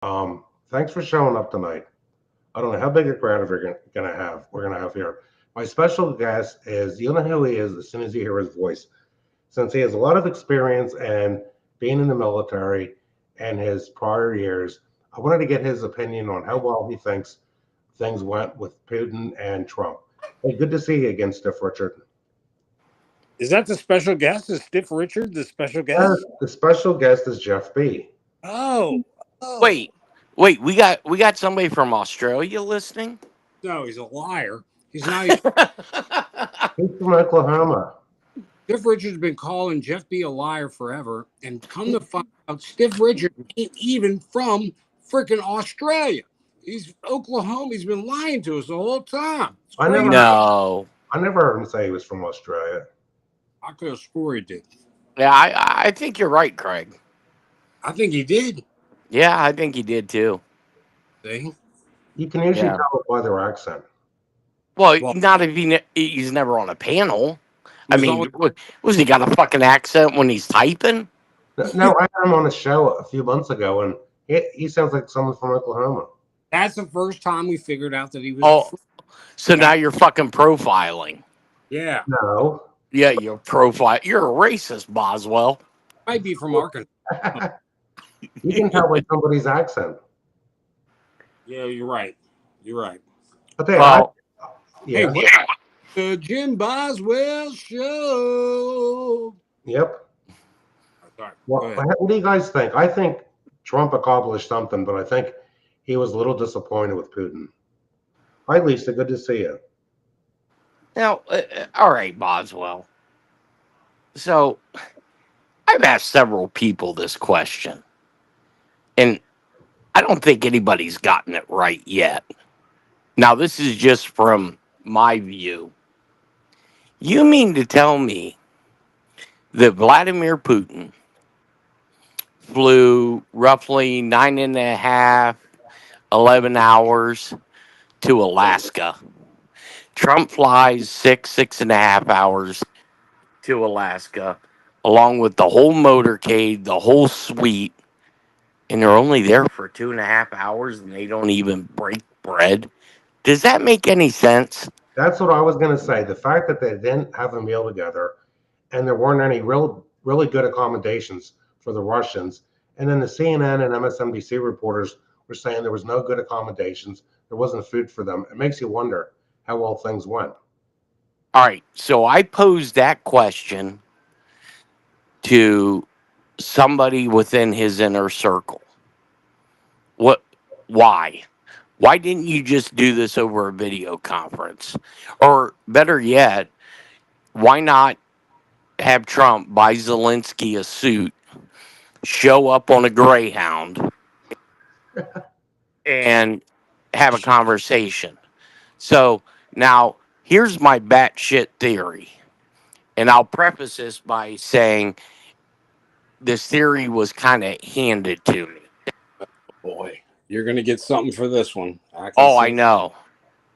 Thanks for showing up tonight. I don't know how big a crowd gonna have. We're gonna have here. My special guest is you'll know who he is as soon as you hear his voice, since he has a lot of experience and being in the military and his prior years. I wanted to get his opinion on how well he thinks things went with Putin and Trump. Hey, good to see you again, Stiff Richard. Is that the special guest? Is Stiff Richard the special Yes, guest? the special guest is Jeff B. Oh, oh. Wait, wait, we got somebody from Australia listening? No, he's a liar. He's not. Even, He's from Oklahoma. Stiff Richard's been calling Jeff B a liar forever, and come to find out, Stiff Richard ain't even from freaking Australia. He's Oklahoma. He's been lying to us the whole time. It's I crazy. never, No. I never heard him say he was from Australia. I could have swore he did. Yeah, I think you're right, Craig. I think he did. Yeah, I think he did too. See? You can usually Yeah. tell it by their accent. Well, Well, not if he's never on a panel. I he's mean, always, was he got a fucking accent when he's typing? No, I had him on a show a few months ago, and he sounds like someone from Oklahoma. that's the first time we figured out that he was. Oh, so now you're fucking profiling. Yeah, No. Yeah, you're You're a racist, Boswell. might be from Arkansas. You can tell by somebody's accent. Yeah, you're right. You're right. But they, Well, yeah, Hey, the Jim Boswell Show. yep. Sorry. Well, Go ahead. what do you guys think? I think Trump accomplished something, but I think he was a little disappointed with Putin. Hi, Lisa. Good to see you. now, all right, Boswell. So I've asked several people this question, and I don't think anybody's gotten it right yet. Now, this is just from my view. You mean to tell me that Vladimir Putin flew roughly 9.5, 11 hours to Alaska? Trump flies 6.5 hours to Alaska, along with the whole motorcade, the whole suite, and they're only there for 2.5 hours and they don't even break bread. Does that make any sense? That's what I was going to say. The fact that they didn't have a meal together, and there weren't any really good accommodations for the Russians, and then the CNN and MSNBC reporters were saying there was no good accommodations, there wasn't food for them. It makes you wonder how well things went. All right, so I posed that question to somebody within his inner circle. What? Why? Why didn't you just do this over a video conference? Or better yet, why not have Trump buy Zelensky a suit, show up on a Greyhound, and have a conversation? So now here's my batshit theory. And I'll preface this by saying this theory was kind of handed to me. Boy, you're gonna get something for this one. I can Oh, I see. know.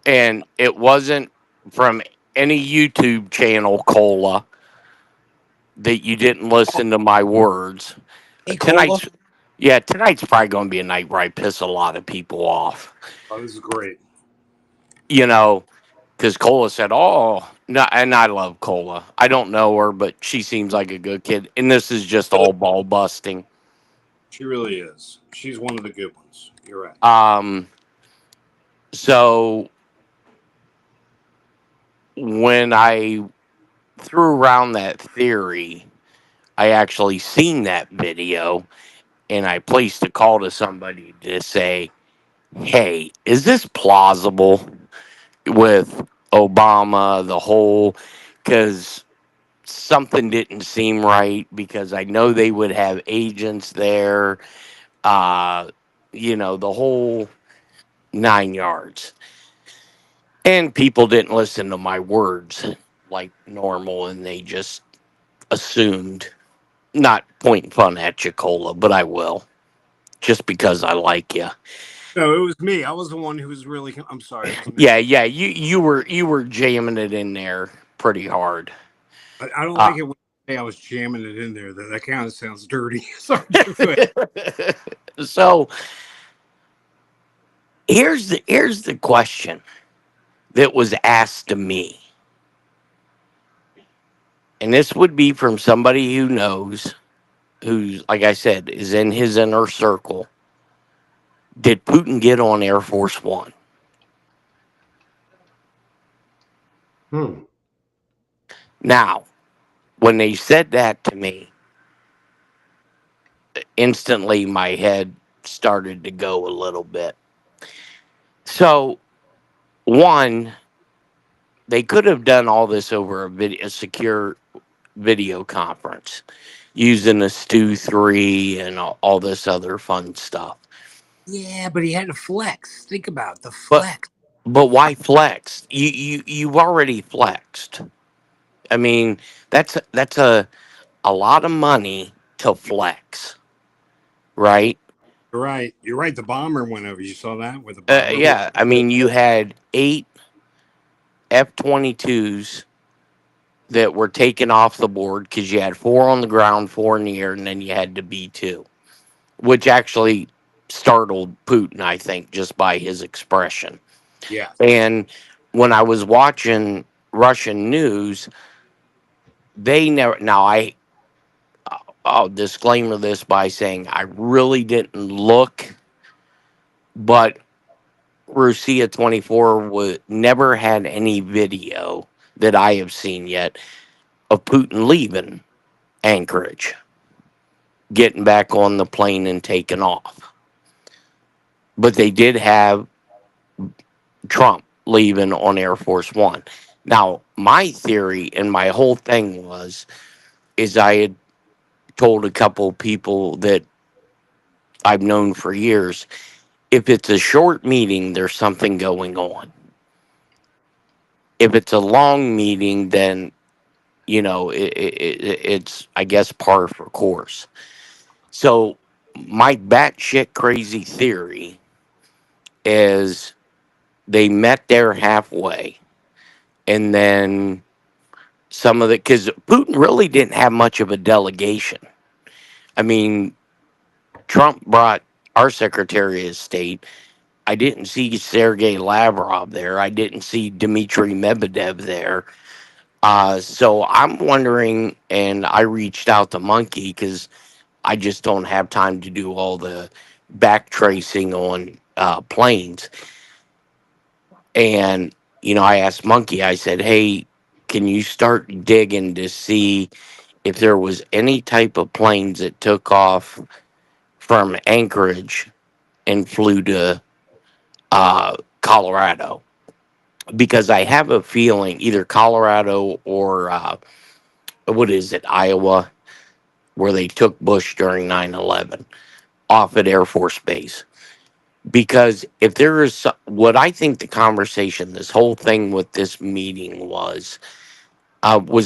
And it wasn't from any YouTube channel, Cola, that you didn't listen to my words. Hey, Cola. Tonight's probably going to be a night where I piss a lot of people off. Oh, this is great. You know, because Cola said, "Oh, no," and I love Cola. I don't know her, but she seems like a good kid. And this is just all ball busting. She really is. She's one of the good ones. You're right. So when I threw around that theory, I actually seen that video and I placed a call to somebody to say, hey, is this plausible with Obama, the whole, because something didn't seem right because I know they would have agents there, uh, the whole 9 yards. And people didn't listen to my words like normal and they just assumed, not pointing fun at you, Cola, but I will, just because I like you. No, it was me. I was the one who was really. I'm sorry. It was me. Yeah, you were jamming it in there pretty hard. I don't like it when you say I was jamming it in there. That kind of sounds dirty. Sorry. Go ahead. So Here's the question that was asked to me, and this would be from somebody who knows, who's, like I said, is in his inner circle. Did Putin get on Air Force One? Hmm. Now, when they said that to me, instantly my head started to go a little bit. So, one, they could have done all this over a secure video conference using a Stu 3 and all this other fun stuff. Yeah, but he had to flex. Think about the But flex. but why flex? You've already flexed. I mean, that's a lot of money to flex, right? You're right. You're right. The bomber went over. You saw that with the bomber. Yeah, I mean, you had 8 F-22s that were taken off the board because you had 4 on the ground, 4 in the air, and then you had the B-2, which actually startled Putin, I think, just by his expression. Yeah. And when I was watching Russian news, they never. Now I'll disclaimer this by saying I really didn't look, but Russia 24 was never had any video that I have seen yet of Putin leaving Anchorage, getting back on the plane and taking off. But they did have Trump leaving on Air Force One. Now, my theory and my whole thing is I had told a couple people that I've known for years, if it's a short meeting, there's something going on. If it's a long meeting, then it's, I guess, par for course. So my batshit crazy theory is they met there halfway, and then some of the, because Putin really didn't have much of a delegation. I mean, Trump brought our Secretary of State. I didn't see Sergei Lavrov there. I didn't see Dmitry Medvedev there. So I'm wondering, and I reached out to Monkey because I just don't have time to do all the back tracing on planes. And, I asked Monkey, I said, hey, can you start digging to see if there was any type of planes that took off from Anchorage and flew to Colorado? Because I have a feeling either Colorado or what is it, Iowa, where they took Bush during 9/11 off at Air Force Base. Because if there is what I think the conversation, this whole thing with this meeting was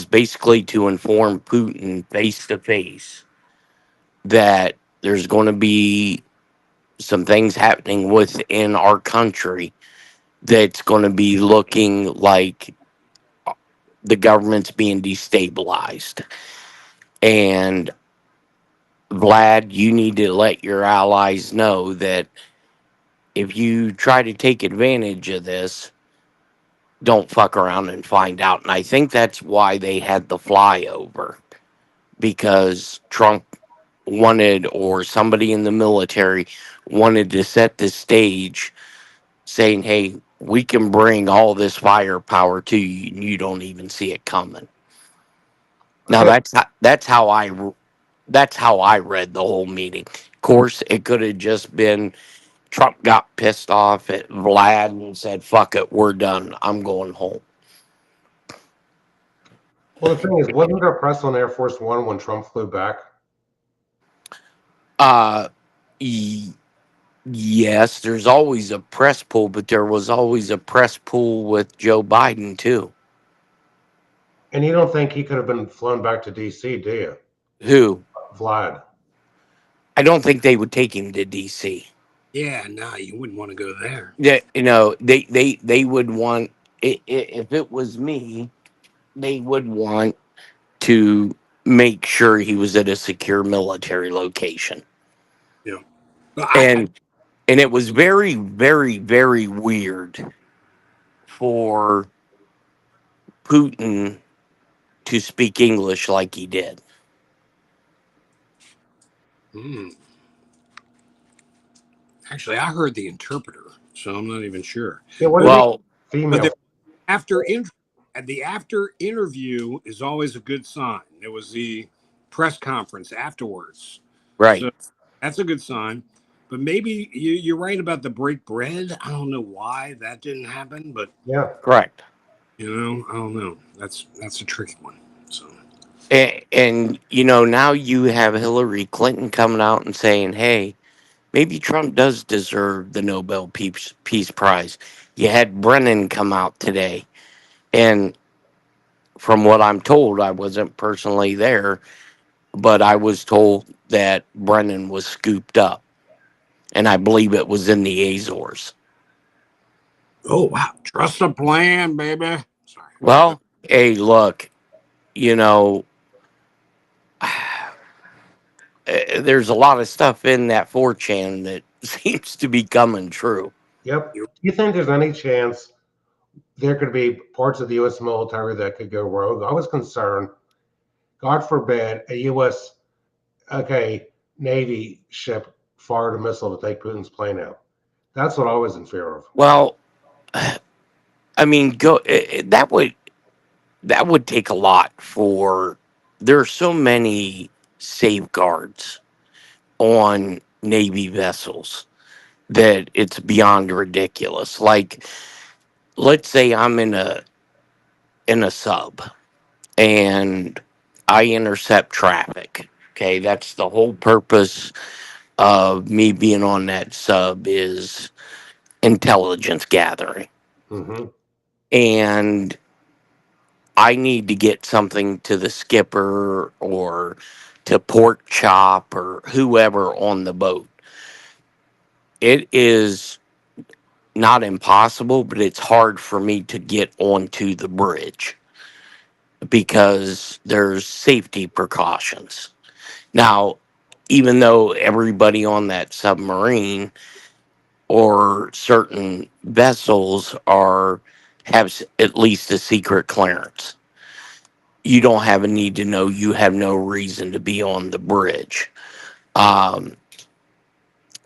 basically to inform Putin face to face that there's going to be some things happening within our country that's going to be looking like the government's being destabilized. And Vlad, you need to let your allies know that if you try to take advantage of this, don't fuck around and find out. And I think that's why they had the flyover, because Trump wanted, or somebody in the military wanted to set the stage saying, hey, we can bring all this firepower to you and you don't even see it coming. Now Okay. that's how I read the whole meeting. Of course, it could have just been Trump got pissed off at Vlad and said, fuck it, we're done. I'm going home. Well, the thing is, wasn't there press on Air Force One when Trump flew back? Uh, y- yes, there's always a press pool, but there was always a press pool with Joe Biden, too. And you don't think he could have been flown back to D.C., do you? Who? Vlad. I don't think they would take him to D.C. Yeah, no, you wouldn't want to go there. Yeah, they would want, if it was me, they would want to make sure he was at a secure military location. Yeah. But I and And it was very, very, very weird for Putin to speak English like he did. Hmm. Actually, I heard the interpreter, so I'm not even sure. Yeah, what do you But think? Well, but Female. the after in, the after interview is always a good sign. There was the press conference afterwards, right, so that's a good sign. But maybe you're right about the break bread. I don't know why that didn't happen, but Yeah. correct. I don't know. That's a tricky one. So And now you have Hillary Clinton coming out and saying, hey, maybe Trump does deserve the Nobel Peace Prize. You had Brennan come out today. And from what I'm told, I wasn't personally there, but I was told that Brennan was scooped up. And I believe it was in the Azores. oh wow, trust the plan, baby. Sorry. Well, hey, look, you know, there's a lot of stuff in that 4chan that seems to be coming true. Yep. Do you think there's any chance there could be parts of the U.S. military that could go rogue? I was concerned, God forbid, a U.S. Navy ship fired a missile to take Putin's plane out. That's what I was in fear of. Well, I mean, that would take a lot for. There are so many safeguards on Navy vessels that it's beyond ridiculous. Like, let's say I'm in a sub and I intercept traffic. Okay, that's the whole purpose of me being on that sub is intelligence gathering. Hmm. And I need to get something to the skipper or to pork chop or whoever on the boat. It is not impossible, but it's hard for me to get onto the bridge because there's safety precautions. Now, even though everybody on that submarine or certain vessels at least a secret clearance, you don't have a need to know. You have no reason to be on the bridge. Um,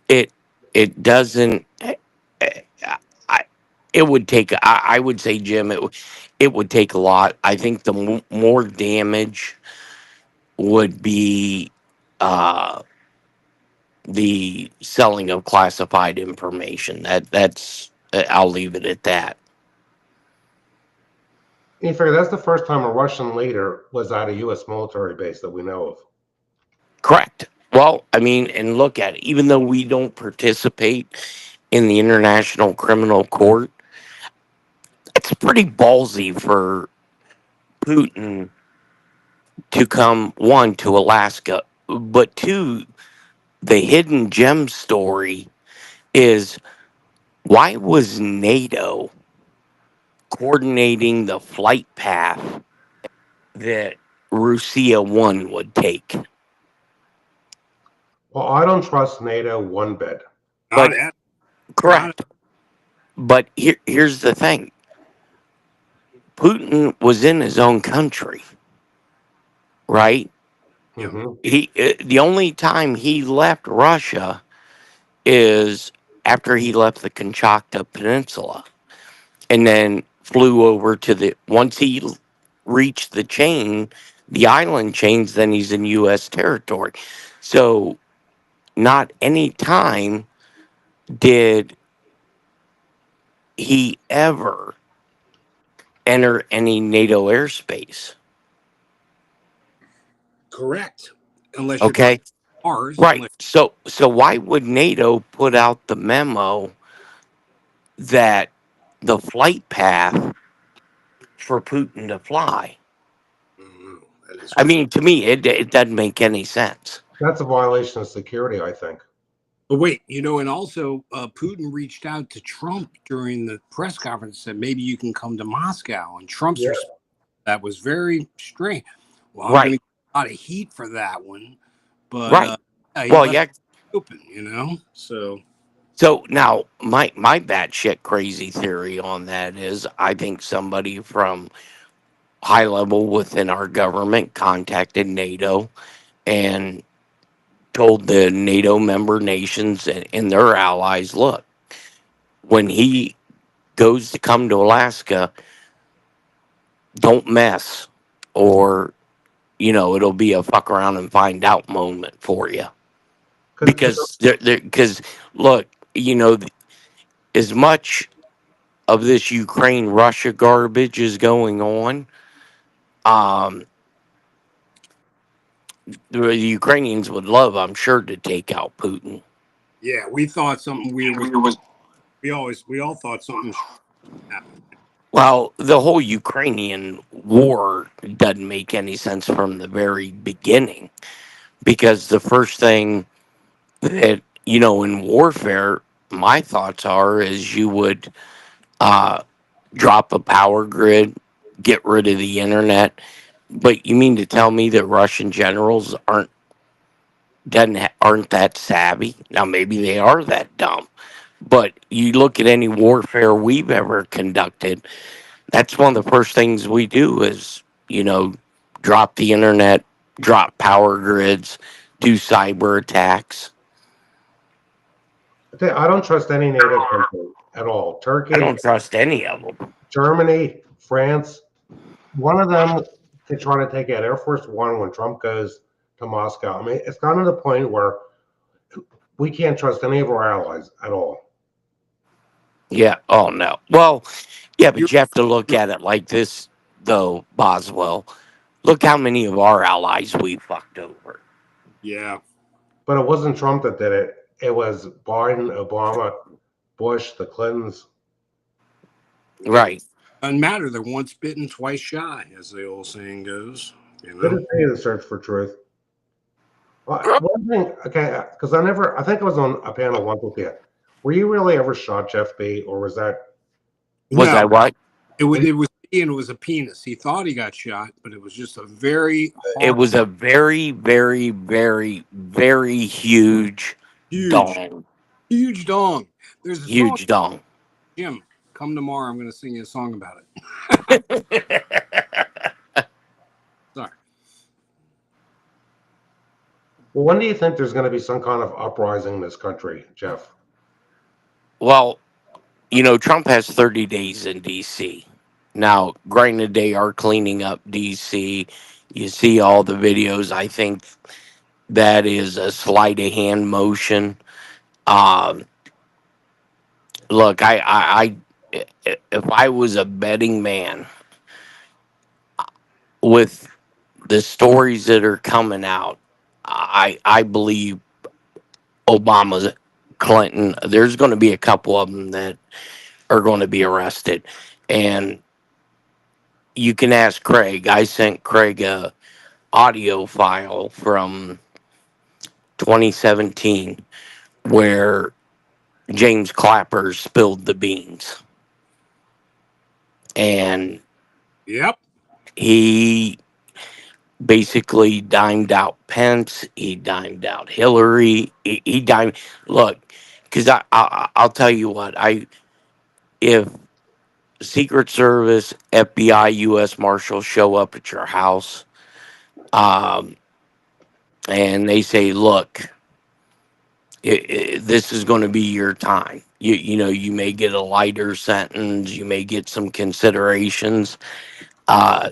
it it doesn't. I, it would take. I would say, Jim. It would take a lot. I think the more damage would be uh, the selling of classified information. That's. I'll leave it at that. You figure that's the first time a Russian leader was at a U.S. military base that we know of. Correct. Well, I mean, and look at it. Even though we don't participate in the International Criminal Court, it's pretty ballsy for Putin to come, one, to Alaska, but two, the hidden gem story is why was NATO coordinating the flight path that Russia 1 would take? Well, I don't trust NATO one bit. not But at not correct. But here's the thing: Putin was in his own country, right? yeah. Hmm. The only time he left Russia is after he left the Kamchatka Peninsula, and then flew over to once he reached the island chains, then he's in U.S. territory. So not any time did he ever enter any NATO airspace. Correct. Unless you're talking Okay, Mars, right. unless So why would NATO put out the memo that the flight path for Putin to fly? oh, that is I crazy. mean, to me, it doesn't make any sense. That's a violation of security, I think. But wait, and also Putin reached out to Trump during the press conference and said maybe you can come to Moscow, and Trump's Yeah. response that was very strange. Well, I'm going Right, to get a lot of heat for that one, but right. yeah, he Well, left yeah. it open, So So now my batshit crazy theory on that is I think somebody from high level within our government contacted NATO and told the NATO member nations and their allies, look, when he goes to come to Alaska, don't mess, or it'll be a fuck around and find out moment for you. Because Because look, as much of this Ukraine Russia garbage is going on, um, the Ukrainians would love, I'm sure, to take out Putin. Yeah, we thought something weird was. We all thought something happened. Well, the whole Ukrainian war doesn't make any sense from the very beginning because the first thing that, in warfare, my thoughts are is you would uh, drop a power grid, get rid of the internet. But you mean to tell me that Russian generals aren't that savvy? Now maybe they are that dumb. But you look at any warfare we've ever conducted, that's one of the first things we do is, drop the internet, drop power grids, do cyber attacks. I don't trust any NATO country at all. I Turkey, don't trust any of them. Germany, France. One of them could try to take out Air Force One when Trump goes to Moscow. I mean, it's gotten to the point where we can't trust any of our allies at all. Yeah. Oh, no. Well, yeah, but You, you have to look at it like this, though, Boswell. Look how many of our allies we fucked over. yeah, But it wasn't Trump that did it. It was Biden, Obama, Bush, the Clintons. Right. doesn't matter. They're once bitten, twice shy, as the old saying goes. Did it pay the search for truth? Well, one thing, okay, because I think I was on a panel once with you. Were you really ever shot, Jeff B, or was that? Was No, that what? it was and it was a penis. He thought he got shot, but it was just a very It hard, was a very, very, very, very huge huge, dong. huge dong. There's a song, Huge dong. Jim. Come tomorrow. I'm going to sing you a song about it. Sorry. Well, when do you think there's going to be some kind of uprising in this country, Jeff? Well, Trump has 30 days in D.C. Now, granted, they are cleaning up D.C. You see all the videos. I think that is a sleight of hand motion. Um, Look, if I was a betting man with the stories that are coming out, I believe Obama's Clinton. There's going to be a couple of them that are going to be arrested, and you can ask Craig. I sent Craig a audio file from 2017 where James Clapper spilled the beans, and Yep. he basically dimed out Pence. He dimed out Hillary. He dimed. Look, because I'll tell you what. If Secret Service, FBI, U.S. Marshals show up at your house, um, and they say, "Look, this is going to be your time. You may get a lighter sentence. You may get some considerations. Uh,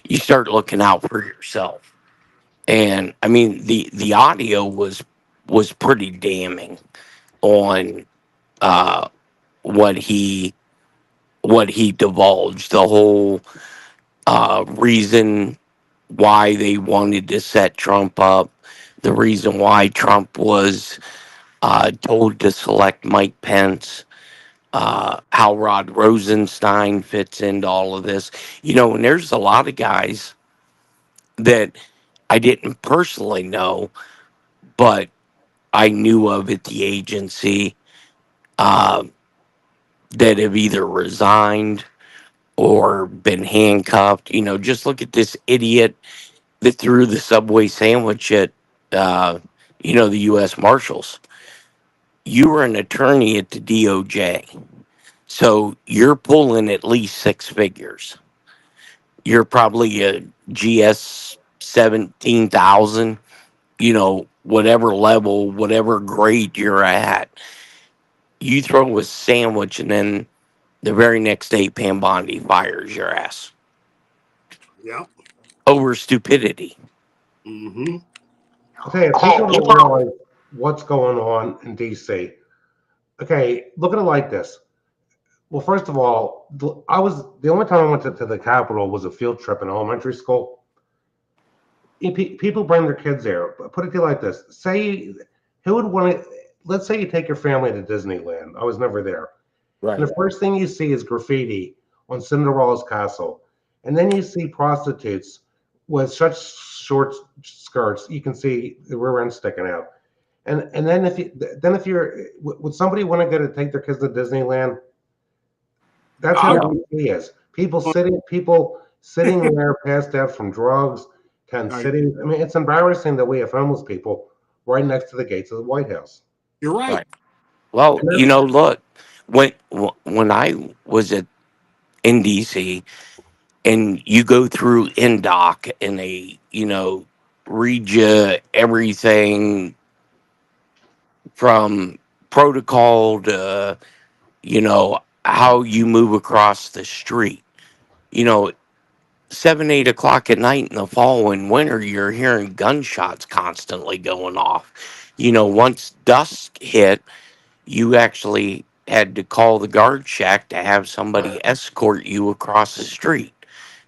you start looking out for yourself." And I mean, the audio was pretty damning on uh, what he divulged. The whole reason why they wanted to set Trump up, the reason why Trump was told to select Mike Pence, how Rod Rosenstein fits into all of this. And there's a lot of guys that I didn't personally know, but I knew of at the agency uh, that have either resigned or been handcuffed. Just look at this idiot that threw the Subway sandwich at, the U.S. Marshals. You were an attorney at the DOJ. So you're pulling at least six figures. You're probably a GS 17,000, whatever level, whatever grade you're at. You throw a sandwich and then the very next day Pam Bondi fires your ass Yep. over stupidity. Mm-hmm. I'll tell you, people don't realize what's going on in DC. Okay, look at it like this. Well, first of all, I was the only time I went to the Capitol was a field trip in elementary school. People bring their kids there. Put it to you like this: say, who would want to? Let's say you take your family to Disneyland. I was never there, and Right. the first thing you see is graffiti on Cinderella's castle, and then you see prostitutes with such short skirts you can see the rear end sticking out. And then if you're would somebody want to go to take their kids to Disneyland? That's how I No. DC is. People sitting there passed out from drugs, tent I, cities. I mean, it's embarrassing that we have homeless people right next to the gates of the White House. you're right. Right. Well, And that's look, when I was in DC, and you go through NDOC and they, read you everything from protocol to, how you move across the street. You know, 7, 8 o'clock at night in the fall and winter, you're hearing gunshots constantly going off. Once dusk hit, you actually had to call the guard shack to have somebody escort you across the street.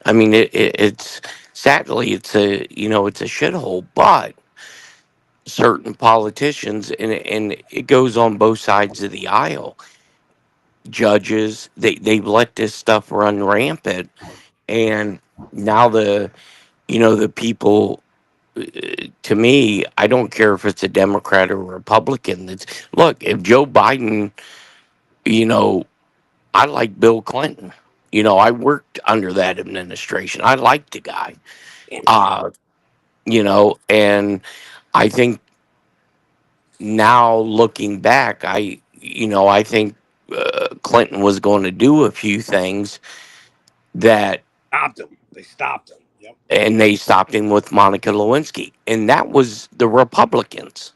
I mean, it's sadly it's a shithole, but certain politicians and it goes on both sides of the aisle. Judges they've let this stuff run rampant, and now the people. To me, I don't care if it's a Democrat or Republican. Look, if Joe Biden, you know, I like Bill Clinton. I worked under that administration. I liked the guy. Uh, and I think now looking back, I think Clinton was going to do a few things that, Stopped him. They stopped him. Yep. and they stopped him with Monica Lewinsky, and that was the Republicans.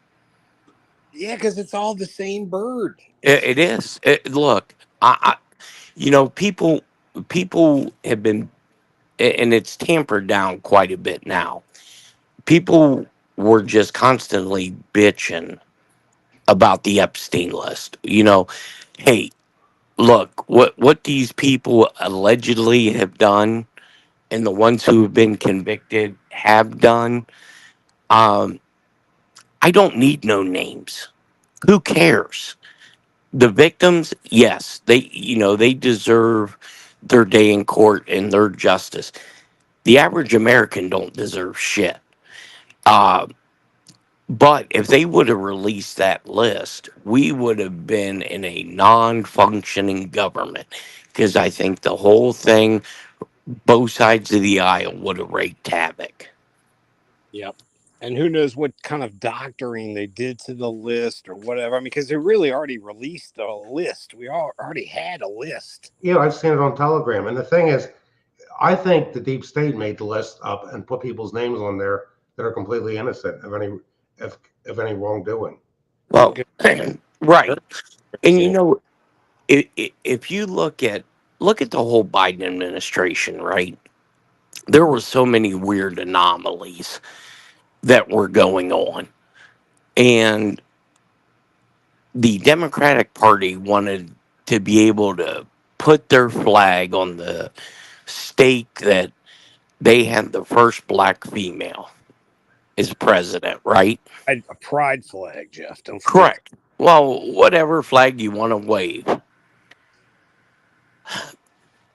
Yeah, because it's all the same bird. It's It is. Look, people have been, and it's tampered down quite a bit now. People were just constantly bitching about the Epstein list. Hey, look, what these people allegedly have done, and the ones who have been convicted have done. Um, I don't need no names. Who cares? The victims, yes, they deserve their day in court and their justice. The average American don't deserve shit. Uh, but if they would have released that list, we would have been in a non-functioning government, because I think the whole thing, both sides of the aisle, would have wreaked havoc. Yep. And who knows what kind of doctoring they did to the list or whatever. I mean, because they really already released a list. We already had a list. I've seen it on Telegram. And the thing is, I think the deep state made the list up and put people's names on there that are completely innocent of any wrongdoing. Well, right, Sure. and Yeah. if you look at the whole Biden administration, right? There were so many weird anomalies that were going on, and the Democratic Party wanted to be able to put their flag on the state that they had the first black female as president, right? A pride flag, Jeff. Don't forget. Correct. Well, whatever flag you want to wave.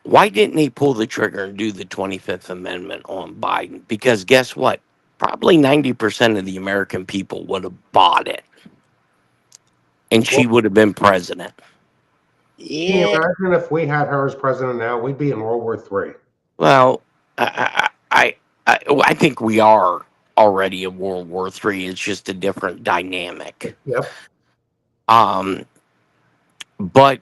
Why didn't they pull the trigger and do the 25th Amendment on Biden? Because guess what? Probably 90% of the American people would have bought it, and Well, she would have been president. Can you yeah. imagine if we had her as president now? We'd be in World War III. Well, I think we are already in World War III. It's just a different dynamic. Yep. Um, but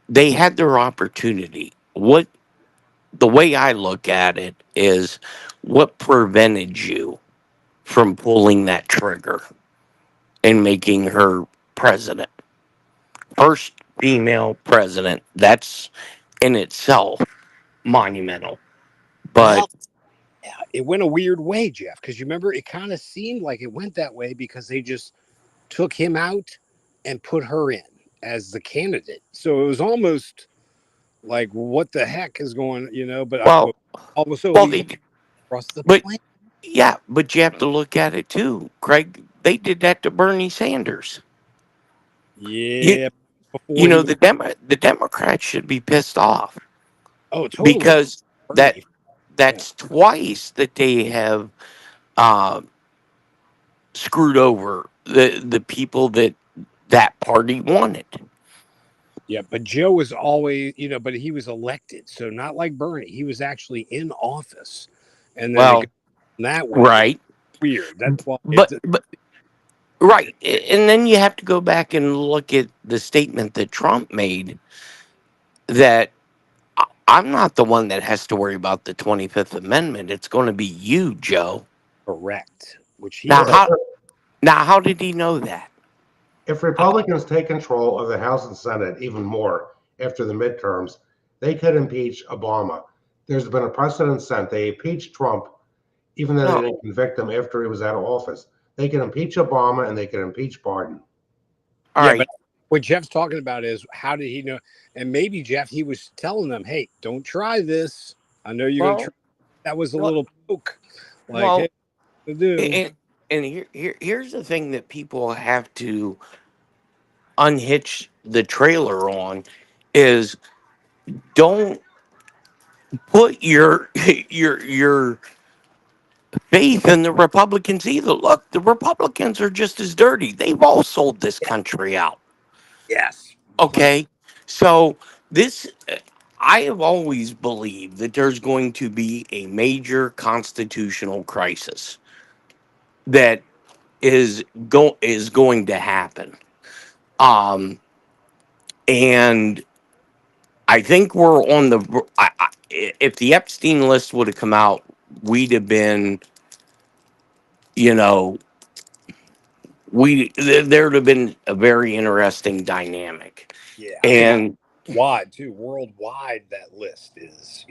they had their opportunity. What the way I look at it is, what prevented you from pulling that trigger and making her president? First female president. That's in itself monumental. But Well, yeah, it went a weird way, Jeff, because you remember it kind of seemed like it went that way because they just took him out and put her in as the candidate. So it was almost like, what the heck is going, But well, all of a sudden well, we went they across the but planet. yeah, but you have to look at it too, Craig. They did that to Bernie Sanders. You Yeah, you before he know was. the Democrats should be pissed off Oh, totally. because that Bernie. Yeah, that's twice that they have uh, screwed over the people that party wanted. yeah. But Joe was always, but he was elected, so not like Bernie. He was actually in office, and then it goes Well, that way. It's right, weird. That's why it's. but right, and then you have to go back and look at the statement that Trump made that I'm not the one that has to worry about the 25th Amendment. It's going to be you, Joe. Correct, which he Now Well, said. how did he know that? if How- Republicans take control of the House and Senate even more after the midterms, they could impeach Obama. There's been a precedent set. They impeached Trump, even though they No, didn't convict him after he was out of office. They can impeach Obama and they can impeach Biden. all Yeah, right. but what Jeff's talking about is how did he know? And maybe Jeff, he was telling them, "Hey, don't try this. I know you're gonna try." Well, That was a well, little poke, like, "Hey, well, to do." and here's the thing that people have to unhitch the trailer on is, don't put your your faith in the Republicans either. Look, the Republicans are just as dirty. They've all sold this country out. Yes, 100. Okay, so this. I have always believed that there's going to be a major constitutional crisis that is going to happen. Um, and I think we're on the. If the Epstein list would have come out, we'd have been, you know, there'd have been a very interesting dynamic. Yeah, I think And wide too, worldwide. That list is,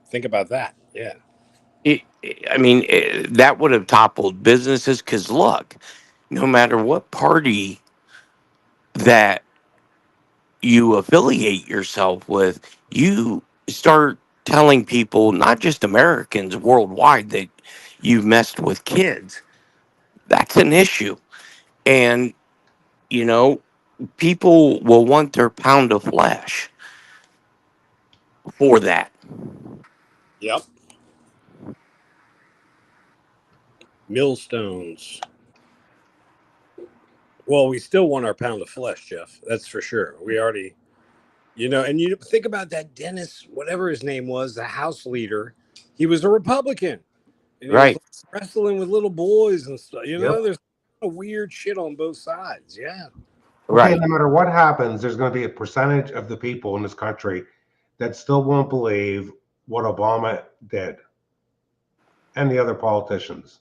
think about that. Yeah, I mean, that would have toppled businesses. Because look, no matter what party that you affiliate yourself with, you start telling people, not just Americans, worldwide, that you've messed with kids. That's an issue. And, you know, people will want their pound of flesh for that. yep. Millstones. Well, we still want our pound of flesh, Jeff. That's for sure. We already, and you think about that Dennis, whatever his name was, the House leader. He was a Republican, and he was Right. like, wrestling with little boys and stuff. Yep. There's a weird shit on both sides. Yeah. Okay, Right. no matter what happens, there's going to be a percentage of the people in this country that still won't believe what Obama did and the other politicians.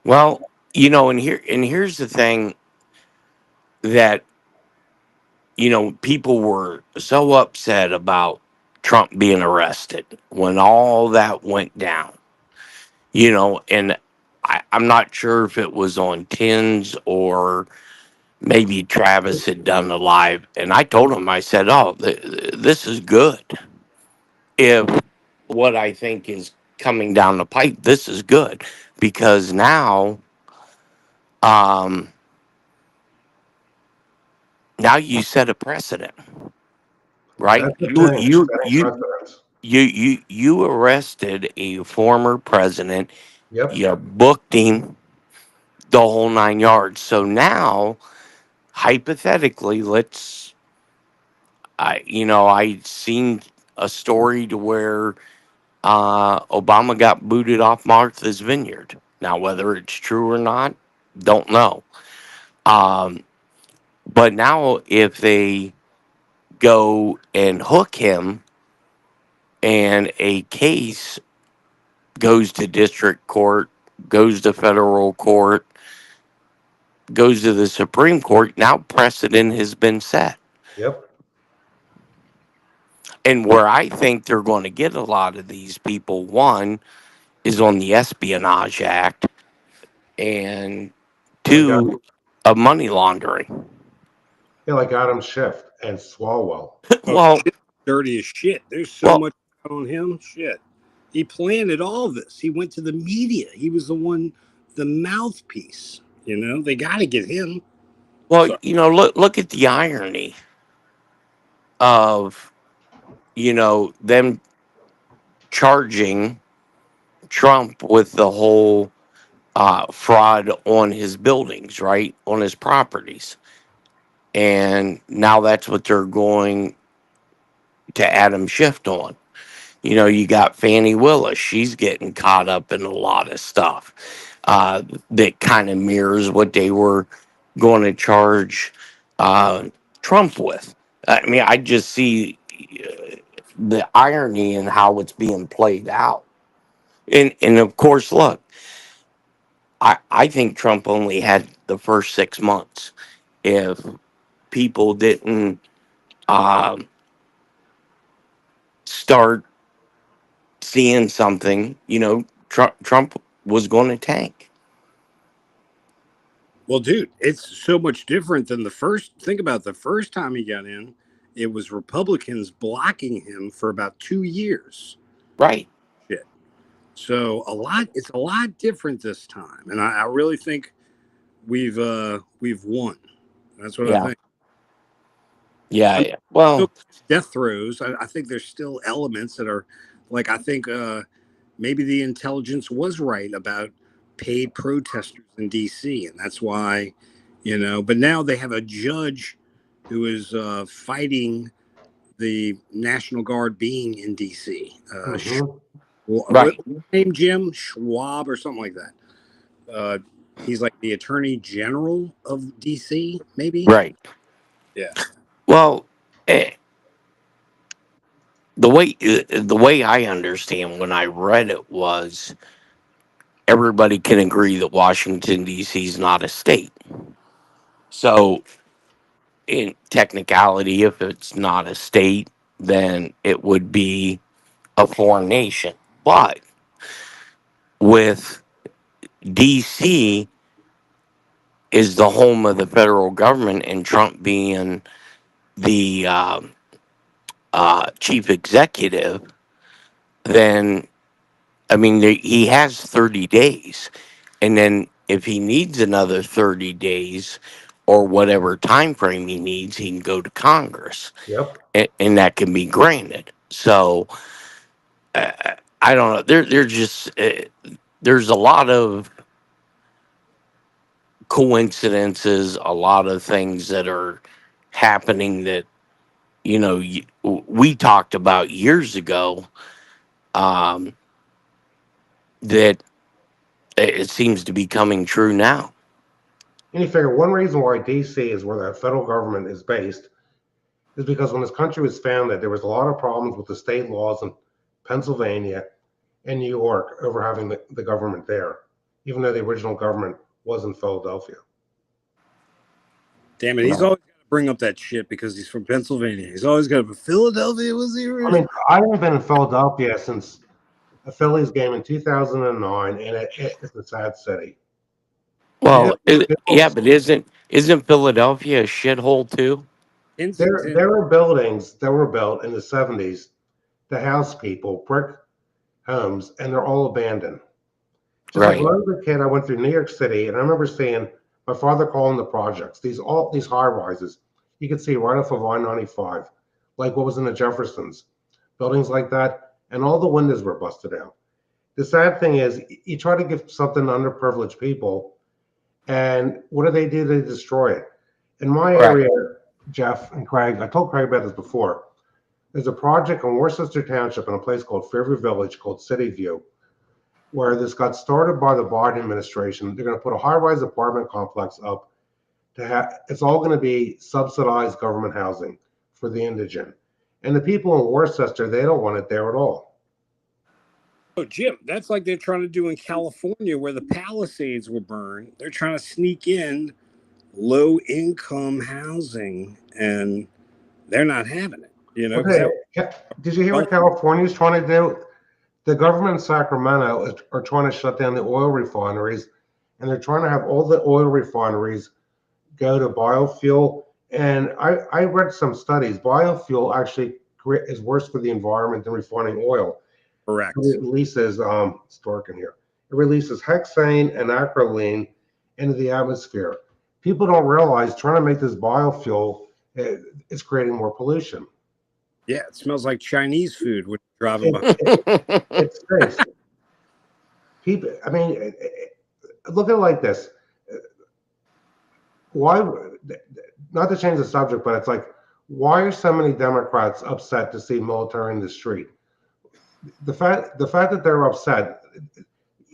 Well, here's the thing that, people were so upset about Trump being arrested when all that went down. And I'm not sure if it was on Tins or maybe Travis had done a live, and I told him, I said, "Oh, this is good. If what I think is coming down the pipe, this is good because um, now you set a precedent, right? That's the thing, setting precedents. You arrested a former president, Yep. you booked him, the whole 9 yards. So now, hypothetically, I seen a story to where Obama got booted off Martha's Vineyard. Now, whether it's true or not, don't know. Um, But now, if they go and hook him and a case goes to district court, goes to federal court, goes to the Supreme Court, now precedent has been set. Yep. And where I think they're going to get a lot of these people, one, is on the Espionage Act, and Yeah, like Adam, two, of money laundering. yeah, like Adam Schiff and Swalwell. Oh, Well, shit, dirty as shit. There's so well, much on him. Shit. He planted all this. He went to the media. He was the one, the mouthpiece. You know, they got to get him. well, So, look at the irony of them charging Trump with the whole fraud on his buildings, right, on his properties, and now that's what they're going to Adam Schiff on. You got Fannie Willis. She's getting caught up in a lot of stuff that kind of mirrors what they were going to charge uh, Trump with. I mean, I just see the irony in how it's being played out. And of course, look, I think Trump only had the first 6 months. If people didn't um, start seeing something, Trump was going to tank. well, dude, it's so much different than the first. Think about the first time he got in. It was Republicans blocking him for about 2 years. Right. Shit. So it's a lot different this time, and I really think we've won. That's what I Yeah. think. I Yeah. mean, Yeah. Well, still death throes. I think there's still elements that are like I think maybe the intelligence was right about paid protesters in D.C. and that's why, But now they have a judge who is fighting the National Guard being in D.C. Hmm. What right. name? Jim Schwab or something like that. He's like the Attorney General of D.C. Maybe. Right. Yeah. Well, eh, the way I understand when I read it was everybody can agree that Washington D.C. is not a state. So, in technicality, if it's not a state, then it would be a foreign nation. But with D.C. is the home of the federal government, and Trump being the chief executive, then I mean he has 30 days, and then if he needs another 30 days or whatever time frame he needs, he can go to Congress, Yep. and that can be granted. So uh, I don't know. They're just there's a lot of coincidences, a lot of things that are happening that we talked about years ago, um, that it seems to be coming true now. And you figure one reason why DC is where the federal government is based is because when this country was founded, there was a lot of problems with the state laws in Pennsylvania and New York over having the government there, even though the original government was in Philadelphia. Damn it, he's Right. always got to bring up that shit because he's from Pennsylvania. He's always got to. Philadelphia was the I mean, original. I haven't been in Philadelphia since a Phillies game in 2009, and it's a sad city. They have Well, yeah, built, but isn't Philadelphia a shithole too? there, Kensington. there are buildings that were built in the 70s to house people, brick homes, and they're all abandoned. Just like when Right. I was a kid, I went through New York City, and I remember seeing my father calling the projects. These high rises you could see right off of I-95, like what was in the Jeffersons, buildings like that, and all the windows were busted out. The sad thing is, you try to give something to underprivileged people, and what do? They destroy it. In my Right. area, Jeff and Craig, I told Craig about this before. There's a project in Worcester Township in a place called Fairview Village called City View, where this got started by the Biden administration. They're going to put a high-rise apartment complex up to have. It's all going to be subsidized government housing for the indigent, and the people in Worcester, they don't want it there at all. Oh, Jim, that's like they're trying to do in California where the Palisades were burned. They're trying to sneak in low income housing and they're not having it, because Okay, that did you hear was what California's trying to do? The government in Sacramento are trying to shut down the oil refineries, and they're trying to have all the oil refineries go to biofuel. And I read some studies. Biofuel actually is worse for the environment than refining oil. It correct. releases it's dark in here. It releases hexane and acrolein into the atmosphere. People don't realize trying to make this biofuel is creating more pollution. Yeah, it smells like Chinese food when you're driving by. It stinks. People, I mean, look at it like this. Why, not to change the subject, but it's like, why are so many Democrats upset to see military in the street? The fact that they're upset,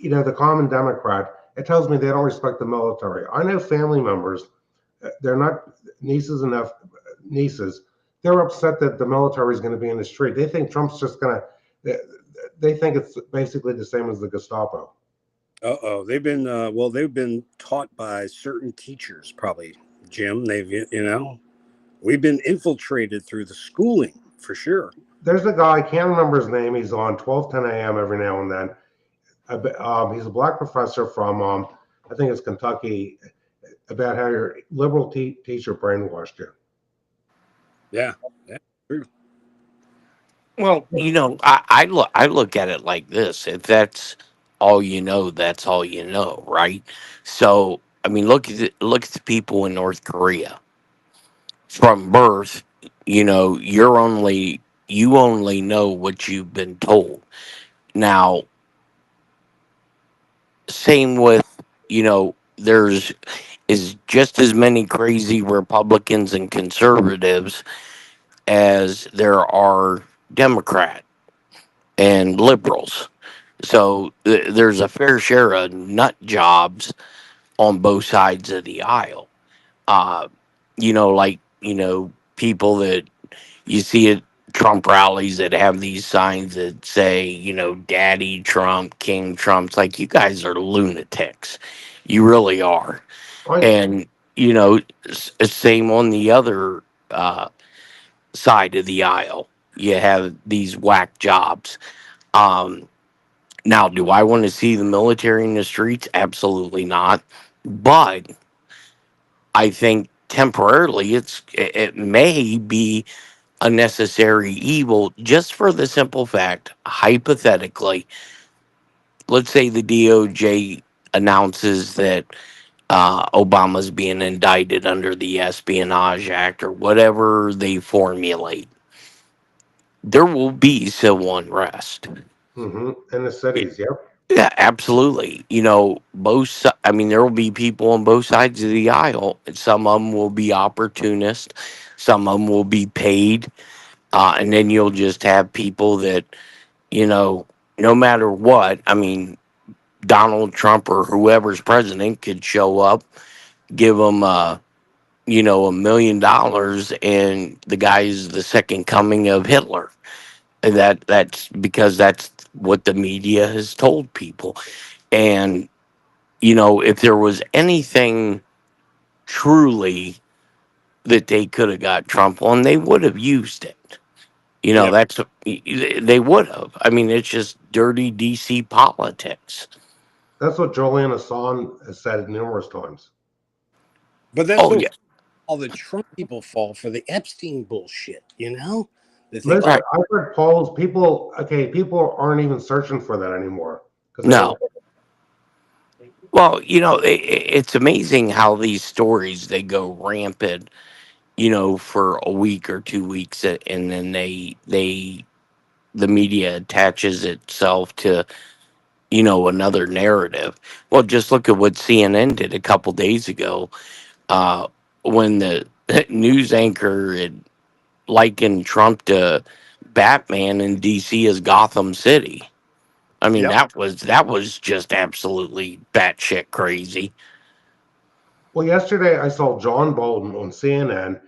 the common Democrat, it tells me they don't respect the military. I know family members, they're not nieces enough nieces. They're upset that the military is going to be in the street. They think Trump's just going to. They think it's basically the same as the Gestapo. Uh-oh. They've been taught by certain teachers, probably, Jim. We've been infiltrated through the schooling for sure. There's a guy, I can't remember his name. He's on 12:10 a.m. every now and then. He's a black professor from, I think it's Kentucky, about how your liberal teacher brainwashed you. Yeah. Yeah. True. Well, I look at it like this. If that's all you know, that's all you know, right? So, I mean, look at the people in North Korea. From birth, you only know what you've been told. Now, same with, there's is just as many crazy Republicans and conservatives as there are Democrat and liberals. So there's a fair share of nut jobs on both sides of the aisle. Uh, like, people that you see at Trump rallies that have these signs that say, Daddy Trump, King Trump. It's like, you guys are lunatics. You really are. I, And, same on the other uh, side of the aisle. You have these whack jobs. Um, Now, do I want to see the military in the streets? Absolutely not. But I think temporarily it may be a necessary evil just for the simple fact, hypothetically, let's say the DOJ announces that Obama's being indicted under the Espionage Act or whatever they formulate. There will be civil unrest. in the cities, yep. Yeah, absolutely. I mean, there will be people on both sides of the aisle. And some of them will be opportunist, some of them will be paid, and then you'll just have people that, you know, no matter what. I mean, Donald Trump or whoever's president could show up, give them, $1 million, and the guy's the second coming of Hitler. And that's because that's what the media has told people. And if there was anything truly that they could have got Trump on, they would have used it. Yeah. They would have. I mean, it's just dirty DC politics. That's what Julian Assange has said numerous times. But that's Oh what yeah, all the Trump people fall for the Epstein bullshit, They think, Listen, oh, right. I've heard polls. People aren't even searching for that anymore because they don't. No. Well, it's amazing how these stories they go rampant. For a week or 2 weeks, and then the media attaches itself to another narrative. Well, just look at what CNN did a couple days ago, uh, when the news anchor had likened Trump to Batman in DC as Gotham City. I mean, yep. that was just absolutely batshit crazy. Well, yesterday I saw John Bolton on CNN,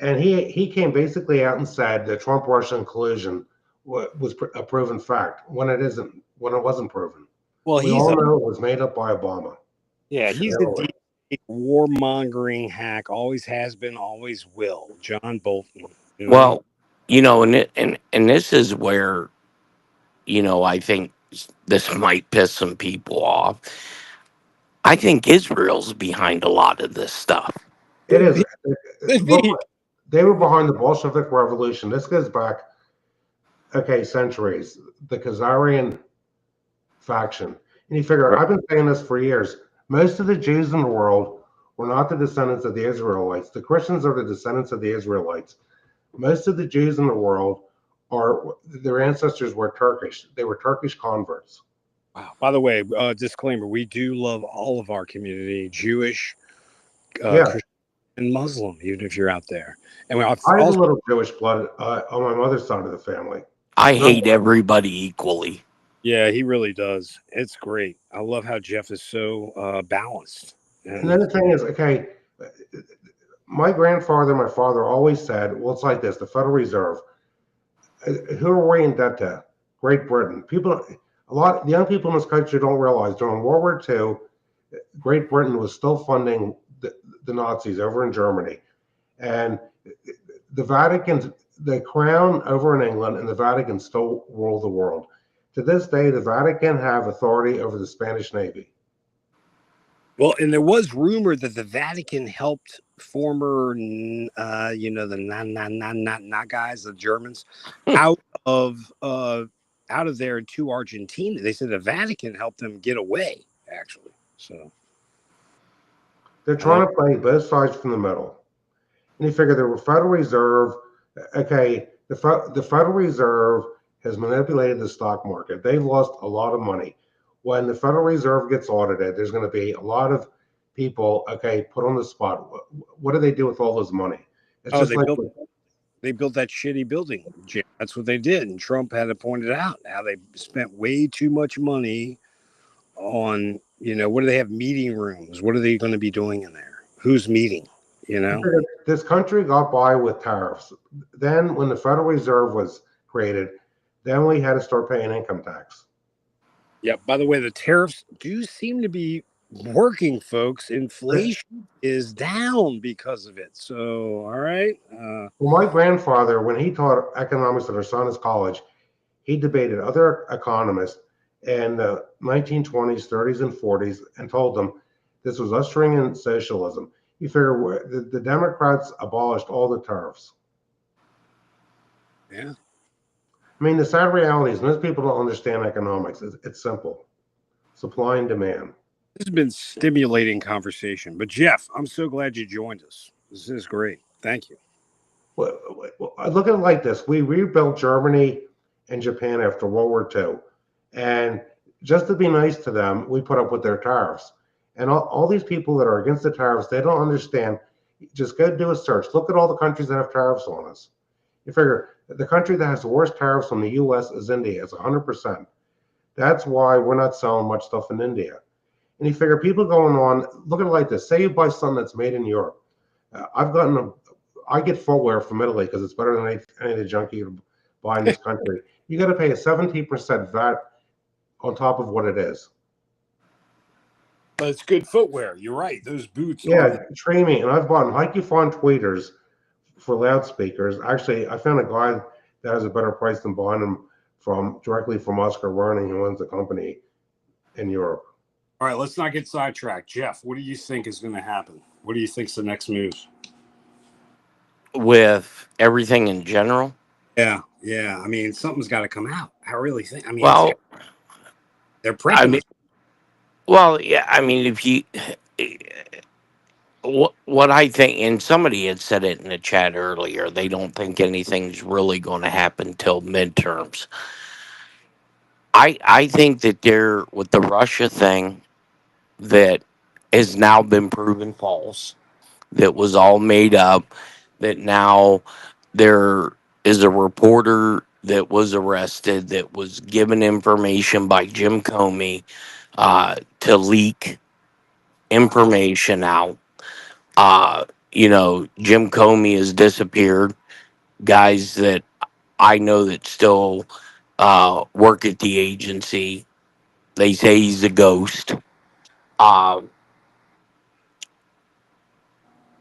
and he came basically out and said that Trump Russia collusion was a proven fact when it isn't, when it wasn't proven. Well, We all know it was made up by Obama. he's a deep warmongering hack. Always has been, always will. John Bolton. You know? Well, and this is where, I think this might piss some people off. I think Israel's behind a lot of this stuff. It is. Could Look, be. they were behind the Bolshevik Revolution. This goes back, okay, centuries. The Khazarian faction. And you figure, I've been saying this for years. Most of the Jews in the world were not the descendants of the Israelites. The Christians are the descendants of the Israelites. Most of the Jews in the world are, their ancestors were Turkish. They were Turkish converts. Wow. By the way, disclaimer: we do love all of our community, Jewish, Yeah, Christian, and Muslim, even if you're out there. And we I have a also, little Jewish blood on my mother's side of the family. I Not, hate everybody equally. yeah, he really does. It's great. I love how Jeff is so balanced. and then the thing is, okay, my grandfather, my father always said, well, it's like this: the Federal Reserve. Who are we in debt to? Great Britain. People, a lot young people in this country don't realize during World War II, Great Britain was still funding the Nazis over in Germany, and the Vatican, the Crown over in England, and the Vatican still rule the world. To this day, the Vatican have authority over the Spanish Navy. Well, and there was rumor that the Vatican helped former, the not guys, the Germans, out of there to Argentina. They said the Vatican helped them get away, actually. So They're trying to play both sides from the middle. And you figure the Federal Reserve, okay, the Federal Reserve has manipulated the stock market. They've lost a lot of money. When the Federal Reserve gets audited, there's going to be a lot of people, okay, put on the spot. What do they do with all this money? It's just like they built that shitty building, Jim. That's what they did. And Trump had to point it out how they spent way too much money on, what do they have? Meeting rooms. What are they going to be doing in there? Who's meeting? this country got by with tariffs. Then when the Federal Reserve was created, then we had to start paying income tax. Yeah. By the way, the tariffs do seem to be working, folks. Inflation is down because of it. So, all right. Well, my grandfather, when he taught economics at our son's college, he debated other economists in the 1920s, 30s, and 40s and told them this was ushering in socialism. You figure the Democrats abolished all the tariffs. Yeah. I mean, the sad reality is most people don't understand economics. It's simple: supply and demand. This has been stimulating conversation. But Jeff, I'm so glad you joined us. This is great. Thank you. Well, I look at it like this: we rebuilt Germany and Japan after World War II, and just to be nice to them, we put up with their tariffs. And all these people that are against the tariffs, they don't understand. Just go do a search. Look at all the countries that have tariffs on us. You figure the country that has the worst tariffs on the U.S. is India. It's 100%. That's why we're not selling much stuff in India. And you figure people going on, look at it like this: say you buy something that's made in Europe. I get footwear from Italy because it's better than any of the junk you can buy in this country. You got to pay a 17% VAT on top of what it is. But it's good footwear. You're right. Those boots. Yeah, train me. And I've bought Hikey-Fon tweeters for loudspeakers. Actually, I found a guy that has a better price than buying them directly from Oscar Werning, who owns the company in Europe. All right, let's not get sidetracked. Jeff, what do you think is going to happen? What do you think's the next move? With everything in general? Yeah. I mean, something's got to come out. I really think. I mean, Well, they're printing. yeah. I mean, if you, what I think, and somebody had said it in the chat earlier, they don't think anything's really going to happen till midterms. I think that there, with the Russia thing, that has now been proven false, that was all made up, that now there is a reporter that was arrested that was given information by Jim Comey to leak information out. Jim Comey has disappeared. Guys that I know that still work at the agency, they say he's a ghost. Uh,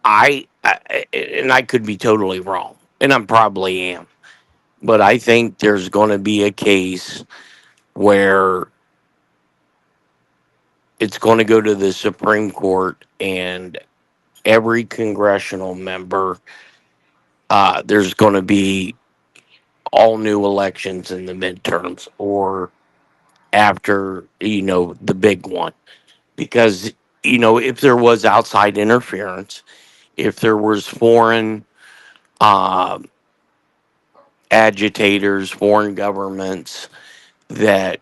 and I could be totally wrong, and I probably am, but I think there's going to be a case where it's going to go to the Supreme Court, and every congressional member, there's going to be all new elections in the midterms or after the big one, because if there was outside interference, if there was foreign uh, agitators, foreign governments that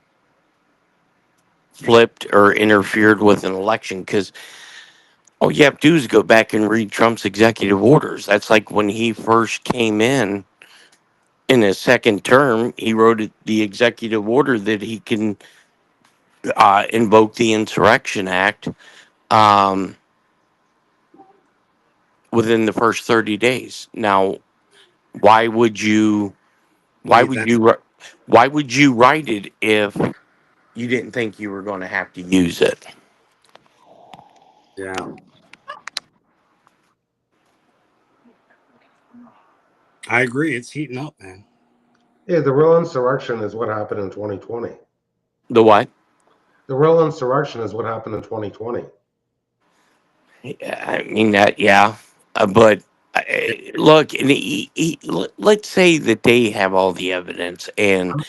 flipped or interfered with an election, because all you have to do is go back and read Trump's executive orders. That's like when he first came in his second term, he wrote the executive order that he can invoke the Insurrection Act um, within the first 30 days. Now, why would you? Why Need would that. you? Why would you write it if you didn't think you were going to have to use it? Yeah, I agree. It's heating up, man. Yeah, the real insurrection is what happened in 2020. The what? The real insurrection is what happened in 2020. I mean that, yeah. But look, and let's say that they have all the evidence and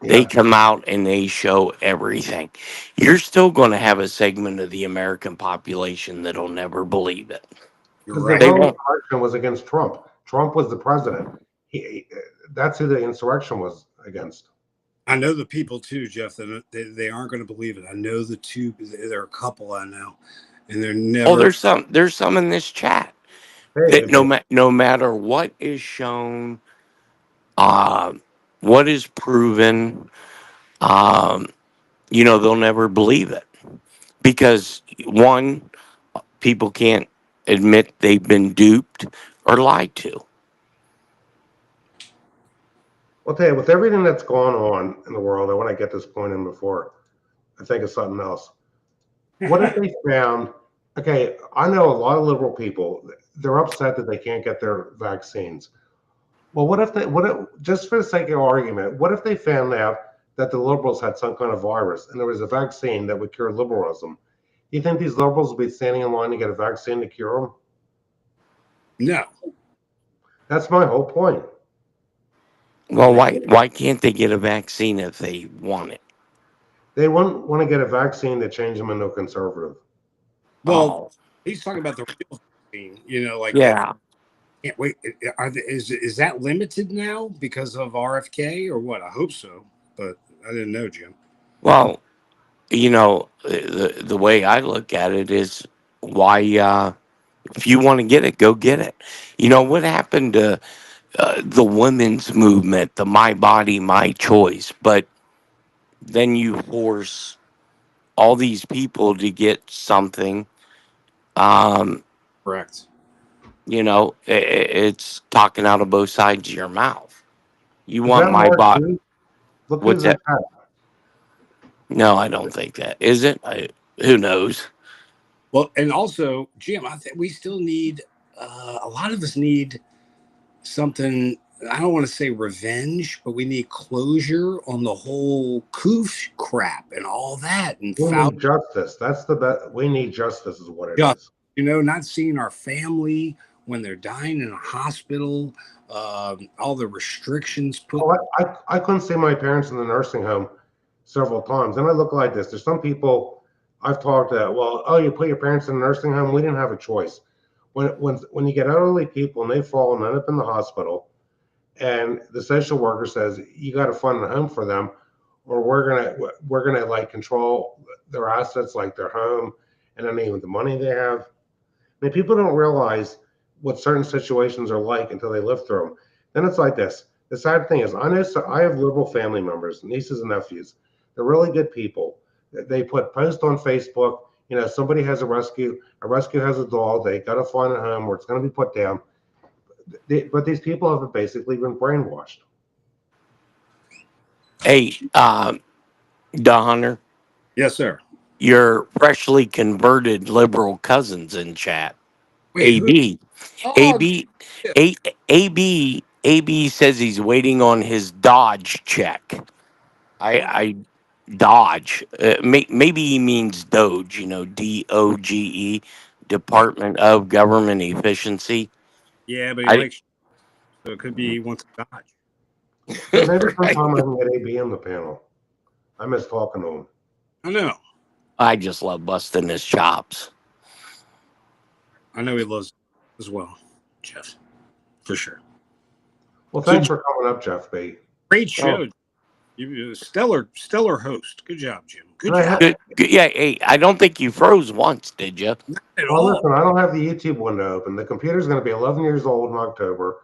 they Yeah, come out and they show everything. You're still going to have a segment of the American population that'll never believe it. You're because the right. They real won't. insurrection was against Trump. Trump was the president. That's who the insurrection was against. I know the people too, Jeff. That they aren't going to believe it. I know the two. There are a couple I know, and they're Oh, never. there's some in this chat Hey, that no matter what is shown, uh, what is proven, um, they'll never believe it because one, people can't admit they've been duped or lied to. I'll tell you, with everything that's going on in the world, I want to get this point in before I think of something else. What if they found? Okay, I know a lot of liberal people. They're upset that they can't get their vaccines. Well, what if they? What if, just for the sake of argument, what if they found out that the liberals had some kind of virus and there was a vaccine that would cure liberalism? Do you think these liberals would be standing in line to get a vaccine to cure them? No. That's my whole point. Well, why can't they get a vaccine if they want it? They wouldn't want to get a vaccine to change them into a conservative. Well, Oh, he's talking about the real vaccine. Like that. yeah. Can't wait. Is that limited now because of RFK or what? I hope so, but I didn't know, Jim. Well, the way I look at it is why if you want to get it, go get it. What happened to the women's movement, the my body, my choice? But then you force all these people to get something. Um, Correct. it's talking out of both sides of your mouth. You Is want that my Mark body? Too? Look What's who's in that? chat. No, I don't think that is it. Who knows? Well, and also, Jim, I think we still need a lot of us need something. I don't want to say revenge, but we need closure on the whole coof crap and all that and We foul need justice. That's the best. We need justice, is what it just, is. not seeing our family when they're dying in a hospital, all the restrictions put. Oh, I couldn't see my parents in the nursing home several times, and I look like this. There's some people I've talked to. Well, oh, you put your parents in the nursing home. We didn't have a choice. When you get elderly people and they fall and end up in the hospital, and the social worker says you got to fund a home for them, or we're gonna like control their assets like their home and any of the money they have. I mean, people don't realize what certain situations are like until they live through them. Then it's like this. The sad thing is, I know I have liberal family members, nieces and nephews. They're really good people. They put posts on Facebook. somebody has a rescue has a dog, they got to find a home where it's going to be put down. But these people have basically been brainwashed. Hey, Don Hunter, Yes, sir. your freshly converted liberal cousins in chat. Wait, who? AB, Oh, AB, yeah. AB says he's waiting on his Dodge check. I Dodge. Maybe he means Doge. DOGE, Department of Government Efficiency. Yeah, but he I likes, so it could be he wants to dodge. Maybe right. sometime I can get AB in the panel. I miss talking to him. I know. I just love busting his chops. I know he loves as well, Jeff, for sure. Well, So thanks for coming up, Jeff B. great Oh, show. You stellar host. Good job, Jim. Good and I job. Good. Yeah. Hey, I don't think you froze once, did you? Not at Well, all. listen, I don't have the YouTube window open. The computer's going to be 11 years old in October.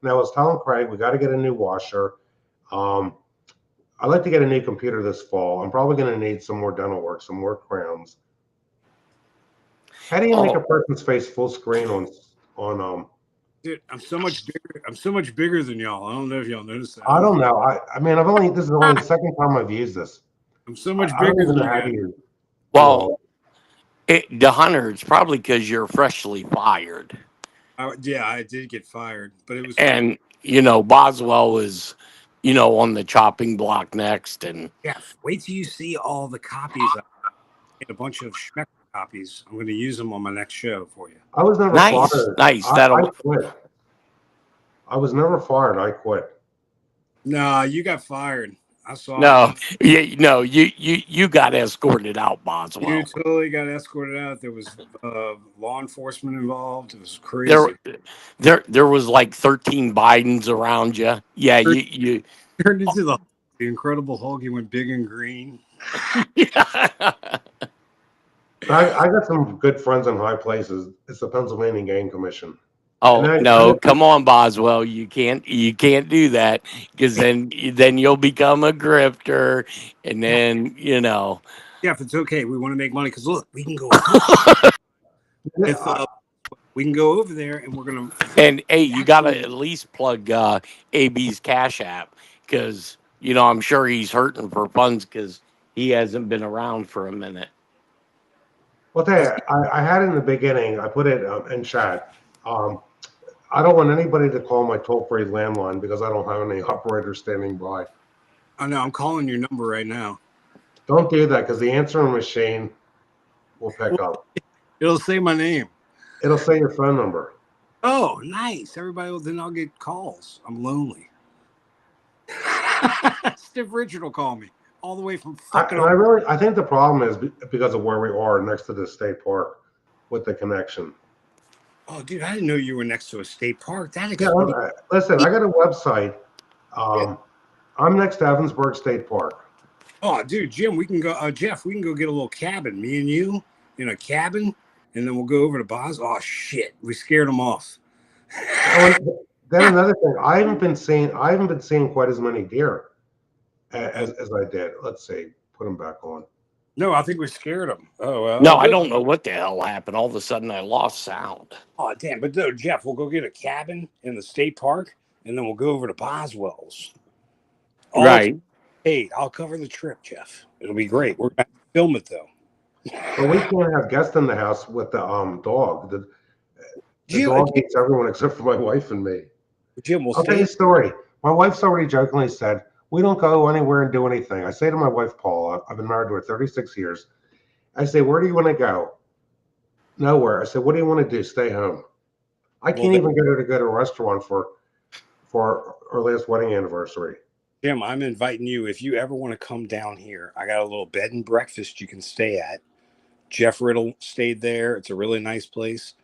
And I was telling Craig, we got to get a new washer. I'd like to get a new computer this fall. I'm probably going to need some more dental work, some more crowns. How do you make a Oh, person's face full screen on? Dude, I'm so much bigger. I'm so much bigger than y'all. I don't know if y'all noticed that. I don't know. I mean, this is only the second time I've used this. I'm so I, much I don't bigger even than know you how guys. to use. well, Well, the Hunter. It's probably because you're freshly fired, Yeah, I did get fired, but it was for and Boswell is, on the chopping block next, and Jeff. Wait till you see all the copies. I made a bunch of Schmecker copies. I'm going to use them on my next show for you. I was never nice, fired. nice. I That'll quit. I was never fired. I quit. Nah, you got fired. I saw it. no, you got escorted out, You Boswell. totally got escorted out. There was law enforcement involved. It was There, crazy. there was like 13 Bidens around you. Yeah, you. Turned into the Incredible Hulk. He went big and green. I got some good friends in high places. It's the Pennsylvania Game Commission. And Oh I no! Come on, Boswell. You can't do that because then you'll become a grifter, and Yeah, then Jeff, it's okay. We want to make money because look, we can go hunt with. We can go over there, and we're gonna And hey, you gotta actually. at least plug AB's Cash App because I'm sure he's hurting for funds because he hasn't been around for a minute. Well, tell you, I had it in the beginning. I put it in chat. Um, I don't want anybody to call my toll-free landline because I don't have any operators standing by. I know. I'm calling your number right now. Don't do that because the answering machine will pick Well, up. it'll say my name. It'll say your phone number. Oh, nice. Everybody will then I'll get calls. I'm lonely. Stiff Richard will call me all the way from fucking. I think the problem is because of where we are next to the state park with the connection. Oh, dude, I didn't know you were next to a state park. That Yeah, explains. listen, I got a website. Yeah. I'm next to Evansburg State Park. Oh, dude, Jim, we can go. Jeff, we can go get a little cabin. Me and you in a cabin, and then we'll go over to Boz. Oh shit, we scared him off. Oh, then another thing, I haven't been seeing quite as many deer as I did. Let's see, put them back on. No, I think we scared him. Oh, well. No, I don't know what the hell happened. All of a sudden, I lost sound. Oh, damn. But no, Jeff, we'll go get a cabin in the state park, and then we'll go over to Boswell's. All Right. paid. I'll cover the trip, Jeff. It'll be great. We're going to film it, though. But we can't have guests in the house with the dog. The Jim, dog eats everyone except for my wife and me. Jim, we'll I'll tell you a stay. story. My wife's already jokingly said, we don't go anywhere and do anything. I say to my wife, Paula, I've been married to her 36 years. I say, where do you want to go? Nowhere. I said, what do you want to do? Stay home. I can't even get her to go to a restaurant for our last wedding anniversary. Jim, I'm inviting you. If you ever want to come down here, I got a little bed and breakfast you can stay at. Jeff Riddle stayed there. It's a really nice place.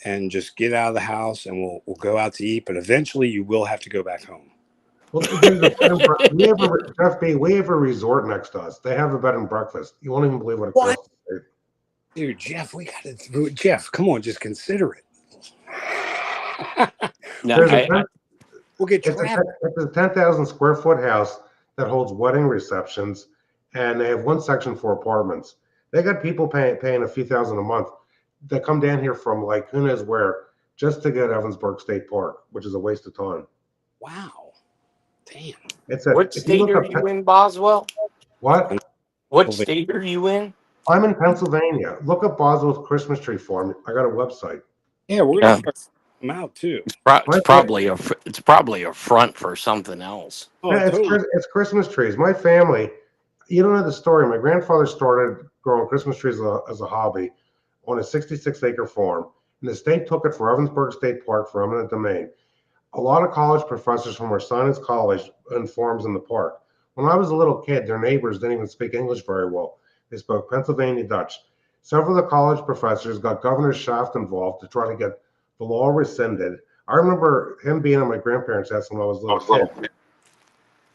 And just get out of the house and we'll go out to eat. But eventually you will have to go back home. Well, there's a bed and we have we have a resort next to us. They have a bed and breakfast. You won't even believe what it What? costs. Dude, Jeff, we got to. Jeff, come on, just consider it. No, There's a We'll get it's trapped. a 10,000 square foot house that holds wedding receptions, and they have one section for apartments. They got people paying a few thousand a month that come down here from like who knows where just to get Evansburg State Park, which is a waste of time. Wow. Damn. It's What if you state look are up you in, Boswell? what What state are you in? I'm in Pennsylvania. Look up Boswell's Christmas tree farm. I got a website. Yeah, we're gonna Yeah. start them out too. My It's probably a front for something else. Oh, yeah, totally. it's Christmas trees. My family, you don't know the story. My grandfather started growing Christmas trees as a hobby on a 66-acre farm, and the state took it for Evansburg State Park for eminent domain. A lot of college professors from our Sinus College owned farms in the park. When I was a little kid, their neighbors didn't even speak English very well. They spoke Pennsylvania Dutch. Several of the college professors got Governor Shaft involved to try to get the law rescinded. I remember him being at my grandparents' house when I was a little kid.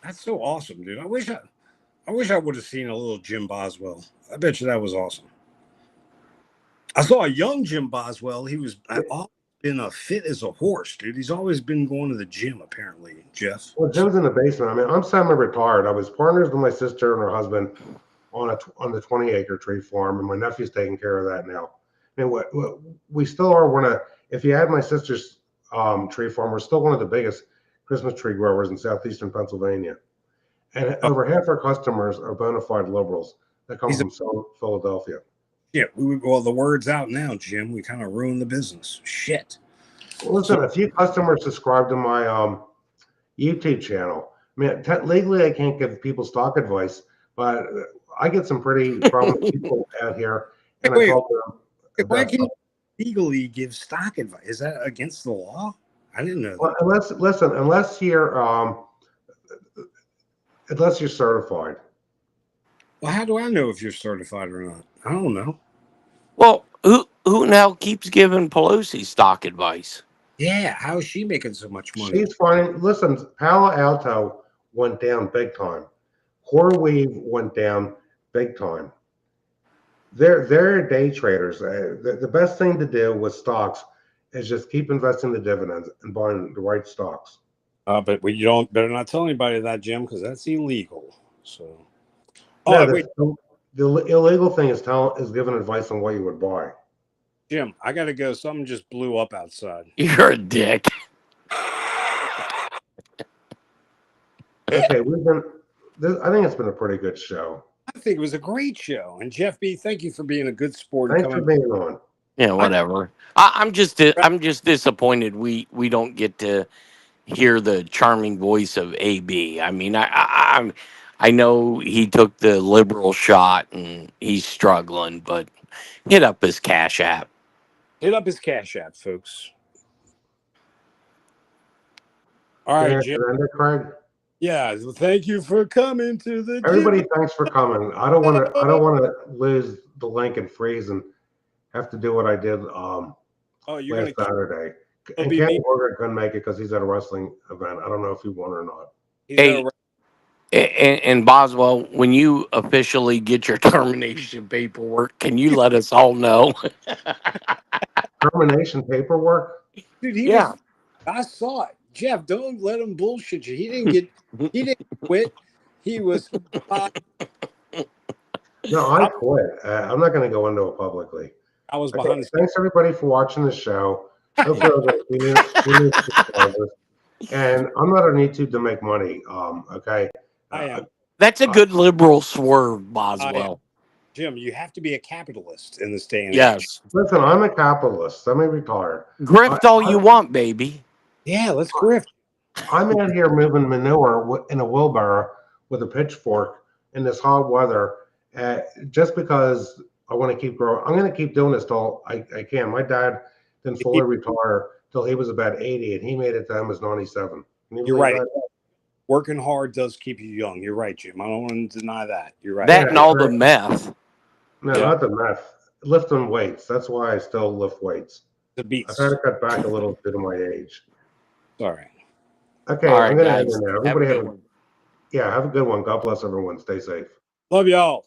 That's so awesome, dude. I wish I would have seen a little Jim Boswell. I bet you that was awesome. I saw a young Jim Boswell. He was always been a fit as a horse, dude. He's always been going to the gym, apparently, Jeff. Well, Jim's in the basement. I mean, I'm semi-retired. I was partners with my sister and her husband on the 20-acre tree farm, and my nephew's taking care of that now. And what we still are one of, if you add my sister's tree farm, we're still one of the biggest Christmas tree growers in southeastern Pennsylvania. And over half our customers are bona fide liberals that come from Philadelphia. Yeah, well, the word's out now, Jim. We kind of ruined the business. Shit. Well, listen, a few customers subscribe to my YouTube channel. I mean, legally, I can't give people stock advice, but I get some pretty prominent people out here, and I talk to them. Why can you legally give stock advice? Is that against the law? I didn't know that. Unless you're certified. Well, how do I know if you're certified or not? I don't know. Well, who now keeps giving Pelosi stock advice? Yeah, how is she making so much money? She's fine. Listen, Palo Alto went down big time. CoreWeave went down big time. They're day traders. The best thing to do with stocks is just keep investing the dividends and buying the right stocks. But you don't better not tell anybody that, Jim, because that's illegal. So, the illegal thing is giving advice on what you would buy. Jim, I gotta go. Something just blew up outside. You're a dick. Okay, I think it's been a pretty good show. I think it was a great show. And Jeff B, thank you for being a good sport. Thanks for being on. Yeah, whatever. I'm just disappointed we don't get to hear the charming voice of AB. I mean, I know he took the liberal shot and he's struggling, but hit up his Cash App. Hit up his Cash App, folks. All right, Jim. Craig. Yeah, thank you for coming to the Everybody, gym. thanks for coming. I don't want to lose the link and freeze and have to do what I did last Saturday. And Kenny Morgan couldn't make it because he's at a wrestling event. I don't know if he won or not. Hey, and Boswell, when you officially get your termination paperwork, can you let us all know? Termination paperwork? Dude, I saw it. Jeff, don't let him bullshit you. He didn't quit. He was No, I quit. I'm not going to go into it publicly. I was behind the scenes. Thanks everybody for watching the show. Hopefully and I'm not on YouTube to make money. Okay. I am. That's a good liberal swerve, Boswell. Jim, you have to be a capitalist in this day and age. Yes. Listen, I'm a capitalist. Semi-retired. Grift all you want, baby. Yeah, let's grift. I'm out here moving manure in a wheelbarrow with a pitchfork in this hot weather, just because I want to keep growing. I'm going to keep doing this till I can. My dad didn't fully retire till he was about 80, and he made it to him as 97. You're right. Working hard does keep you young. You're right, Jim. I don't want to deny that. You're right. That and all the meth. No, not the meth. Lifting weights. That's why I still lift weights. The beats. I've had to cut back a little due to my age. All right. Okay, all right, I'm going to guys. end it now. Everybody have a good one. God bless everyone. Stay safe. Love y'all.